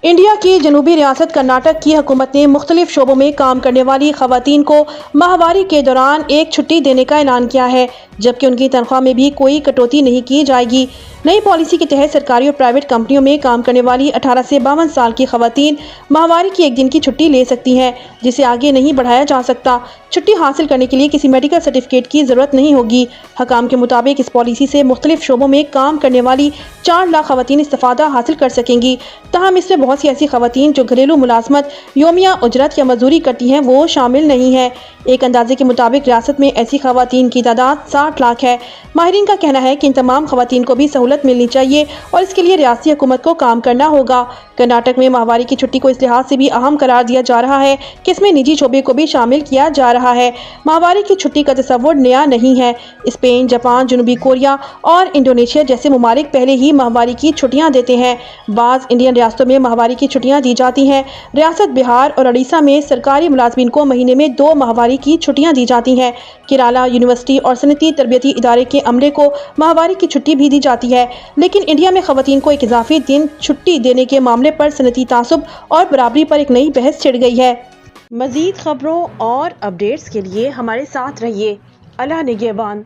India کی جنوبی ریاست کرناٹک کی حکومت نے مختلف شعبوں میں کام کرنے والی خواتین کو ماہواری کے دوران ایک چھٹی دینے کا اعلان کیا ہے، جبکہ ان کی تنخواہ میں بھی کوئی کٹوتی نہیں کی جائے گی۔ نئی پالیسی کے تحت سرکاری اور پرائیویٹ کمپنیوں میں کام کرنے والی 18 سے 52 سال کی خواتین ماہواری کی ایک دن کی چھٹی لے سکتی ہیں، جسے آگے نہیں بڑھایا جا سکتا۔ چھٹی حاصل کرنے کے لیے کسی میڈیکل سرٹیفکیٹ کی ضرورت نہیں ہوگی۔ حکام کے مطابق اس پالیسی سے مختلف شعبوں میں کام کرنے والی 4 لاکھ خواتین استفادہ حاصل کر سکیں گی۔ تاہم اس میں بہت سی ایسی خواتین جو گھریلو ملازمت، یومیہ اجرت یا مزدوری کرتی ہیں وہ شامل نہیں ہیں۔ ایک اندازے کے مطابق ریاست میں ایسی خواتین کی تعداد 60 لاکھ ہے۔ ماہرین کا کہنا ہے کہ ان تمام خواتین کو بھی سہولت ملنی چاہیے اور اس کے لیے ریاستی حکومت کو کام کرنا ہوگا۔ کرناٹک میں ماہواری کی چھٹی کو اس لحاظ سے بھی اہم قرار دیا جا رہا ہے کہ اس میں نجی شعبے کو بھی شامل کیا جا رہا ہے۔ ماہواری کی چھٹی کا تصور نیا نہیں ہے۔ اسپین، جاپان، جنوبی کوریا اور انڈونیشیا جیسے ممالک پہلے ہی ماہواری کی چھٹیاں دیتے ہیں۔ بعض انڈین ریاستوں میں ماہواری کی چھٹیاں دی جاتی ہیں۔ ریاست بہار اور اڑیسہ میں سرکاری ملازمین کو مہینے میں 2 ماہواری کی چھٹیاں دی جاتی ہیں۔ کیرالہ یونیورسٹی اور صنعتی تربیتی ادارے کے عملے کو ماہواری کی چھٹی بھی دی جاتی ہے، لیکن انڈیا میں خواتین کو ایک اضافی دن چھٹی دینے کے معاملے پر صنعتی تعصب اور برابری پر ایک نئی بحث چھڑ گئی ہے۔ مزید خبروں اور اپڈیٹس کے لیے ہمارے ساتھ رہیے۔ اللہ نگہبان۔